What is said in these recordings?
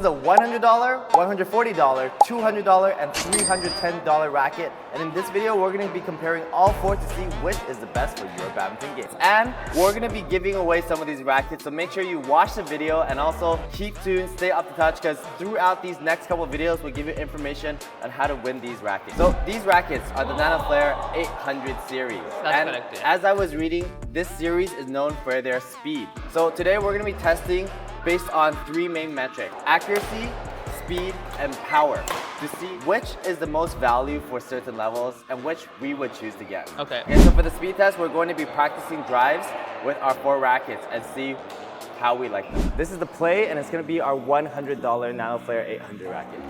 is a $100, $140, $200, and $310 racket. And in this video, we're going to be comparing all four to see which is the best for your badminton game. And we're going to be giving away some of these rackets, so make sure you watch the video and also keep tuned, stay up to touch, because throughout these next couple of videos, we'll give you information on how to win these rackets. So these rackets are the Nanoflare 800 series. That's correct, yeah. As I was reading, this series is known for their speed. So today we're going to be testing based on three main metrics: accuracy, speed, and power, to see which is the most value for certain levels and which we would choose to get. Okay. And so for the speed test, we're going to be practicing drives with our four rackets and see how we like them. This is the play, and it's going to be our $100 Nanoflare 800 racket.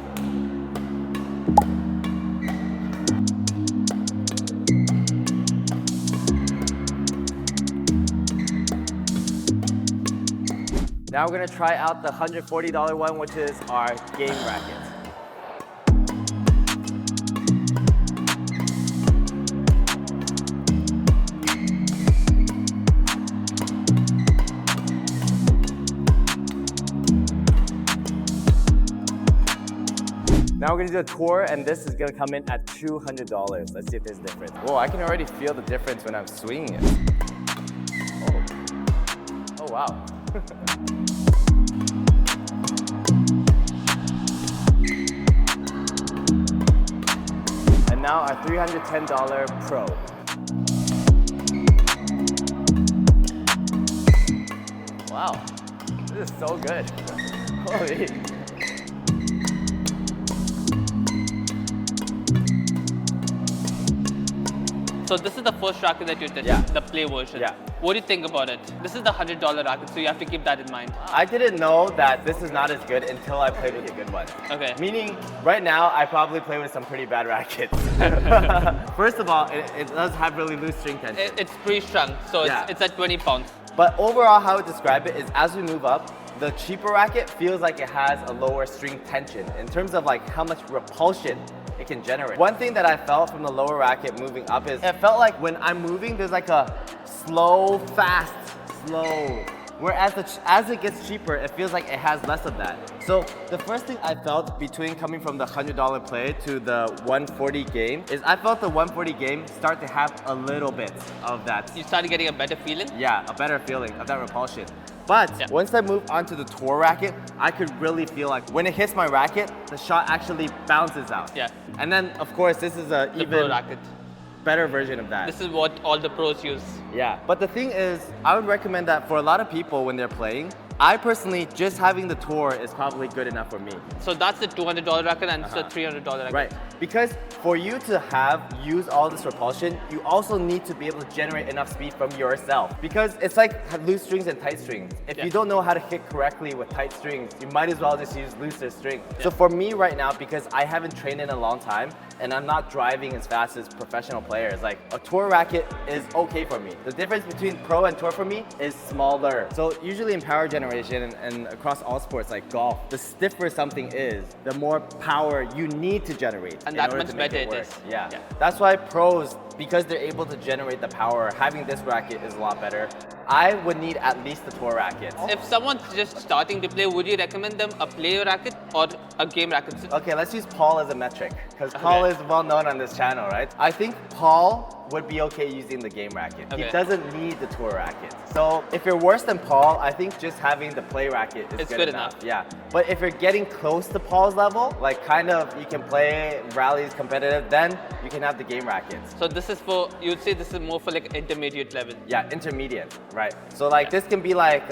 Now we're going to try out the $140 one, which is our game racket. Now we're going to do a tour, and this is going to come in at $200. Let's see if there's a difference. Whoa, I can already feel the difference when I'm swinging it. Oh wow. And now our $310 Pro. Wow, this is so good. Holy. So this is the first racket that you tested, Yeah. the play version. Yeah. What do you think about it? This is the $100 racket, so you have to keep that in mind. I didn't know that this is not as good until I played with the good one. Okay. Meaning, right now, I probably play with some pretty bad rackets. First of all, it does have really loose string tension. It's pre-strung, so Yeah. it's at 20 pounds. But overall, how I would describe it is, as we move up, the cheaper racket feels like it has a lower string tension in terms of like how much repulsion it can generate. One thing that I felt from the lower racket moving up is it felt like when I'm moving, there's like a slow, fast, slow. Whereas as it gets cheaper, it feels like it has less of that. So the first thing I felt between coming from the $100 play to the 140 game is I felt the 140 game start to have a little bit of that. You started getting a better feeling? Yeah, a better feeling of that repulsion. But Yeah. once I moved onto the tour racket, I could really feel like when it hits my racket, the shot actually bounces out. Yeah. And then, of course, this is a The pro even racket. better version of that. This is what all the pros use. Yeah. But the thing is, I would recommend that for a lot of people when they're playing, I personally, just having the tour is probably good enough for me. So that's the $200 racket and it's the $300 racket. Right, because for you to use all this repulsion, you also need to be able to generate enough speed from yourself. Because it's like loose strings and tight strings. If Yeah. you don't know how to hit correctly with tight strings, you might as well just use looser strings. So for me right now, because I haven't trained in a long time, and I'm not driving as fast as professional players, like a tour racket is okay for me. The difference between pro and tour for me is smaller. So usually in power generation and across all sports like golf, the stiffer something is, the more power you need to generate. And in that order much to make better it it work. is. Yeah. Yeah. That's why pros, because they're able to generate the power, having this racket is a lot better. I would need at least the tour rackets. If someone's just starting to play, would you recommend them a play racket or a game racket? Okay, let's use Paul as a metric, because Paul is well known on this channel, right? I think Paul would be okay using the game racket. He Okay. doesn't need the tour racket. So if you're worse than Paul, I think just having the play racket is It's good good enough. enough. Yeah. But if you're getting close to Paul's level, like kind of you can play rallies competitive, then you can have the game rackets. So this is for, you'd say this is more for like intermediate level. Yeah, intermediate, right. So like this can be like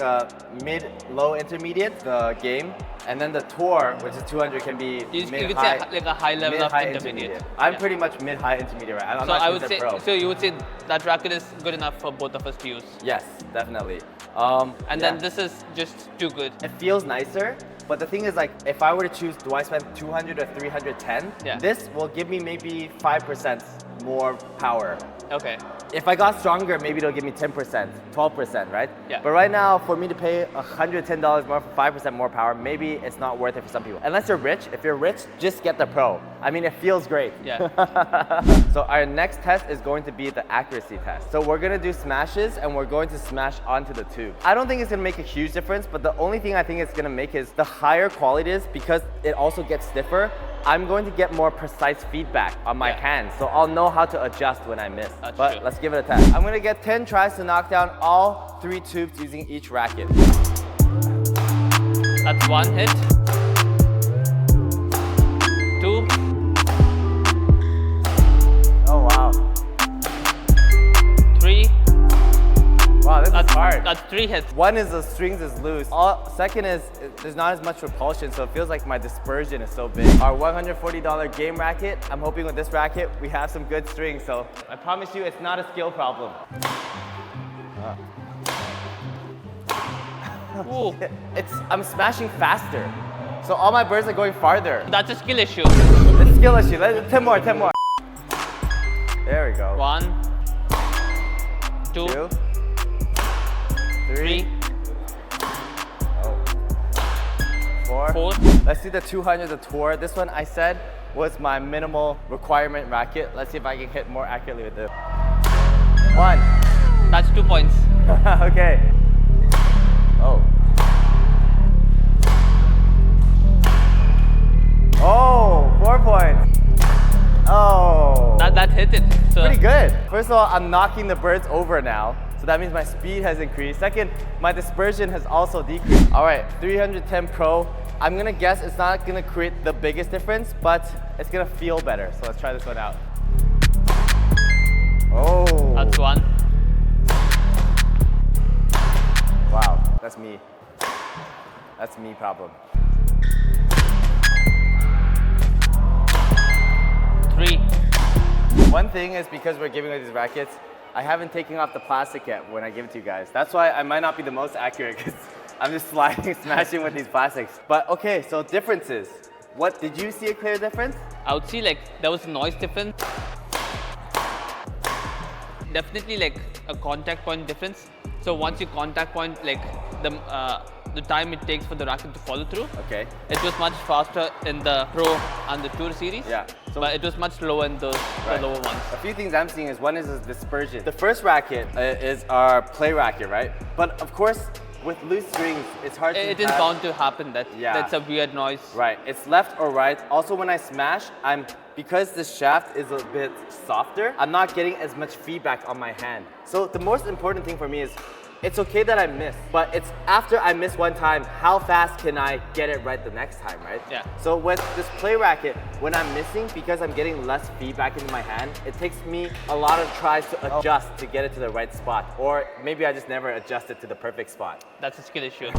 mid-low intermediate, the game, and then the tour, which is 200, can be You could mid-high. say like a high level of Mid-high intermediate. I'm Yeah. pretty much mid-high intermediate, right? I'm So not I sure would if say, they're pro. so you would say that racket is good enough for both of us to use. Yes, definitely. And then this is just too good. It feels nicer, but the thing is like, if I were to choose, do I spend 200 or 310? Yeah. This will give me maybe 5% more power Okay. If I got stronger, maybe it'll give me 10%, 12%, right? Yeah. But right now, for me to pay $110 more for 5% more power, maybe it's not worth it for some people. Unless you're rich. If you're rich, just get the Pro. I mean, it feels great. Yeah. So our next test is going to be the accuracy test. So we're gonna do smashes and we're going to smash onto the tube. I don't think it's gonna make a huge difference, but the only thing I think it's gonna make is the higher quality is, because it also gets stiffer, I'm going to get more precise feedback on my hands. So I'll know how to adjust when I miss. That's but true. let's give it a test. I'm gonna get 10 tries to knock down all 3 tubes using each racket. That's 1 hit. 2. Oh wow. 3. Wow, this is hard. That's 3 hits. One is the strings is loose. Second is there's not as much repulsion, so it feels like my dispersion is so big. Our $140 game racket, I'm hoping with this racket we have some good strings, so I promise you it's not a skill problem. Ooh, I'm smashing faster. So all my birds are going farther. that's a skill issue. It's a skill issue. 10 more, 10 more. There we go. 1, 2, 2, 3, 4. 4. Let's see the 200, the tour. This one I said was my minimal requirement racket. Let's see if I can hit more accurately with this. 1. That's 2 points. Okay. Oh. Oh, 4 points. Oh. That hit it. So Pretty good. First of all, I'm knocking the birds over now. So that means my speed has increased. Second, my dispersion has also decreased. All right, 310 Pro. I'm gonna guess it's not gonna create the biggest difference, but it's gonna feel better. So let's try this one out. Oh. that's 1. Wow, that's me. That's me problem. 3. One thing is, because we're giving away these rackets, I haven't taken off the plastic yet when I give it to you guys. That's why I might not be the most accurate, because I'm just sliding, smashing with these plastics. But okay, so differences. What, did you see a clear difference? I would see like there was noise difference. Definitely like a contact point difference. So once you contact point, like the time it takes for the racket to follow through. Okay. It was much faster in the Pro and the Tour series. Yeah. So But it was much lower in the lower ones. a few things I'm seeing is, one is dispersion. The first racket is our play racket, right? But of course, with loose strings, it's hard to It is bound to happen that that's a weird noise. Right, it's left or right. Also, when I smash, because the shaft is a bit softer, I'm not getting as much feedback on my hand. So the most important thing for me is, it's okay that I miss, but it's after I miss one time, how fast can I get it right the next time, right? Yeah. So with this play racket, when I'm missing, because I'm getting less feedback into my hand, it takes me a lot of tries to adjust to get it to the right spot. Or maybe I just never adjust it to the perfect spot. That's a skill issue.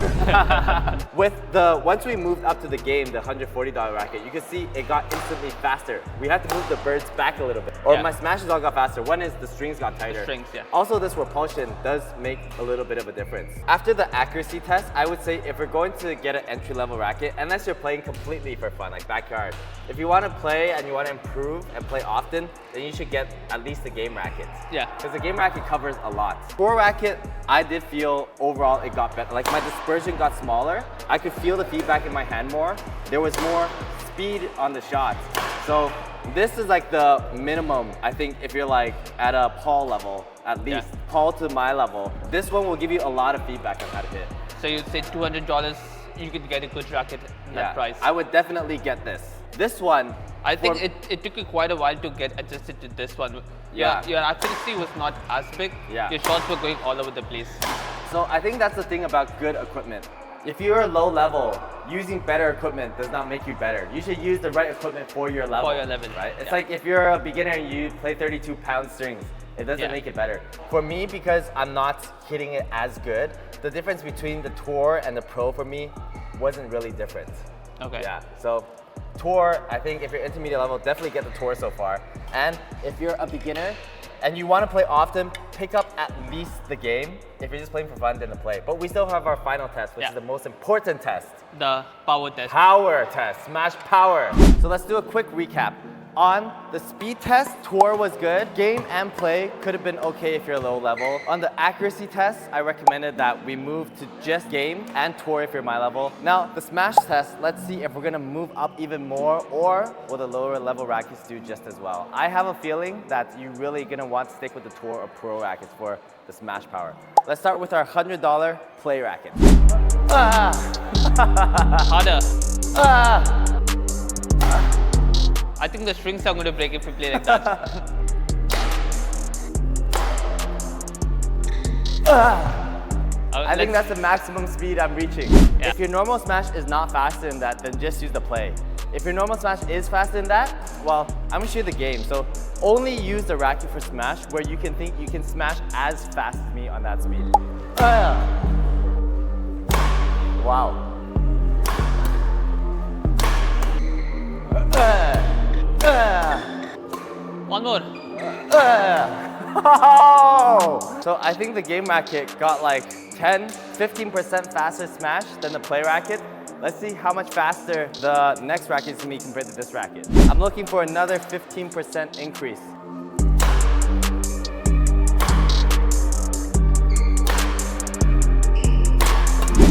Once we moved up to the game, the $140 racket, you can see it got instantly faster. We had to move the birds back a little bit. Or my smashes all got faster. One is the strings got tighter. The strings, yeah. Also, this repulsion does make a little bit of a difference. After the accuracy test, I would say if we're going to get an entry-level racket, unless you're playing completely for fun, like backyard, if you want to play and you want to improve and play often, then you should get at least the game racket. Yeah. Because the game racket covers a lot. Tour racket, I did feel overall it got better. Like my dispersion got smaller. I could feel the feedback in my hand more. There was more speed on the shots. So this is like the minimum, I think, if you're like at a Paul level, at least. Paul to my level. This one will give you a lot of feedback on how to hit. So you'd say $200, you could get a good racket at that price. I would definitely get this. This one, I think it took you quite a while to get adjusted to this one. Yeah. Your accuracy was not as big. Yeah. Your shots were going all over the place. So I think that's the thing about good equipment. If you're low level, using better equipment does not make you better. You should use the right equipment for your level. For your level, right? It's like if you're a beginner and you play 32-pound strings, it doesn't make it better. For me, because I'm not hitting it as good, the difference between the Tour and the Pro for me wasn't really different. Okay. Yeah, so Tour, I think if you're intermediate level, definitely get the Tour so far. And if you're a beginner and you want to play often, pick up at least the game. If you're just playing for fun, then the play. But we still have our final test, which is the most important test. The power test. Power test, smash power. So let's do a quick recap. On the speed test, tour was good. Game and play could have been okay if you're low level. On the accuracy test, I recommended that we move to just game and tour if you're my level. Now, the smash test, let's see if we're gonna move up even more, or will the lower level rackets do just as well. I have a feeling that you're really gonna want to stick with the tour or pro rackets for the smash power. Let's start with our $100 play racket. Harder. Ah. I think the strings are going to break if we play like that. I think that's the maximum speed I'm reaching. Yeah. If your normal smash is not faster than that, then just use the play. If your normal smash is faster than that, well, I'm gonna show you the game. So only use the racket for smash where you can think you can smash as fast as me on that speed. Wow. One more. So I think the game racket got like 10-15% faster smash than the play racket. Let's see how much faster the next racket is going to be compared to this racket. I'm looking for another 15% increase.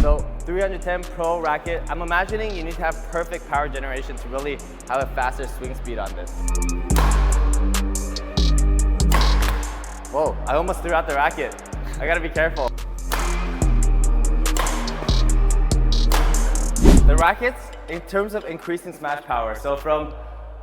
So 310 Pro racket, I'm imagining you need to have perfect power generation to really have a faster swing speed on this. Whoa, I almost threw out the racket. I gotta be careful. The rackets, in terms of increasing smash power, so from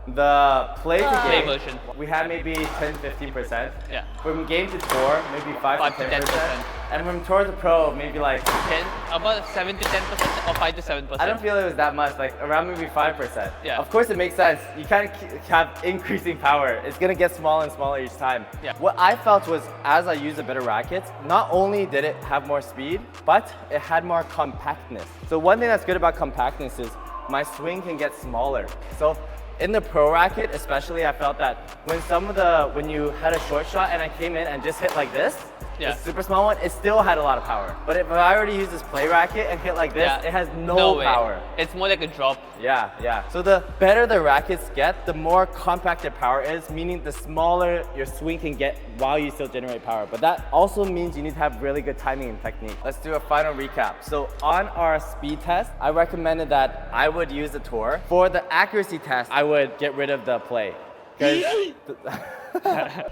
the play to game, version, we had maybe 10-15%. Yeah. From game to tour, maybe 5 to 10%. And from tour to pro, maybe like 10, about 7 to 10% or 5 to 7%. I don't feel it was that much, like around maybe 5%. Yeah. Of course it makes sense. You can't have increasing power. It's gonna get smaller and smaller each time. Yeah. What I felt was, as I used a better racket, not only did it have more speed, but it had more compactness. So one thing that's good about compactness is my swing can get smaller. So in the pro racket especially, I felt that when you had a short shot and I came in and just hit like this, yeah, the super small one, it still had a lot of power. But if I already use this play racket and hit like this, yeah, it has no power. It's more like a drop. Yeah, yeah. So the better the rackets get, the more compacted power is, meaning the smaller your swing can get while you still generate power. But that also means you need to have really good timing and technique. Let's do a final recap. So on our speed test, I recommended that I would use the tour. For the accuracy test, I would get rid of the play.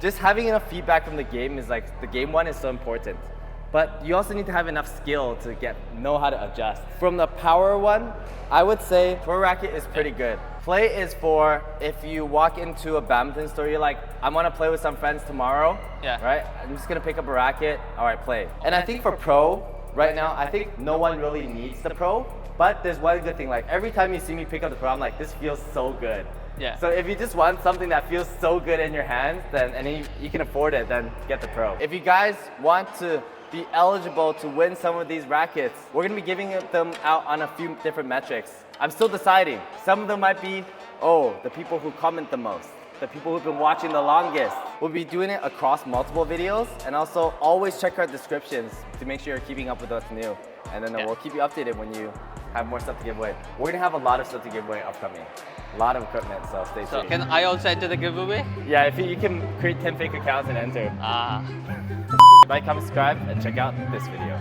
Just having enough feedback from the game is like, the game one is so important. But you also need to have enough skill to know how to adjust. From the power one, I would say pro racket is pretty good. Play is for if you walk into a badminton store, you're like, I want to play with some friends tomorrow, right? I'm just gonna pick up a racket, all right, play. And I think for pro, right now, I think no one really needs the pro, but there's one good thing, like every time you see me pick up the pro, I'm like, this feels so good. Yeah. So if you just want something that feels so good in your hands, and you can afford it, then get the pro. If you guys want to be eligible to win some of these rackets, we're gonna be giving them out on a few different metrics. I'm still deciding. Some of them might be, the people who comment the most, the people who've been watching the longest. We'll be doing it across multiple videos, and also always check our descriptions to make sure you're keeping up with what's new. And then we'll keep you updated when you have more stuff to give away. We're gonna have a lot of stuff to give away upcoming. A lot of equipment, so stay tuned. Can I also enter the giveaway? Yeah, if you can create 10 fake accounts and enter. Like, comment, subscribe, and check out this video.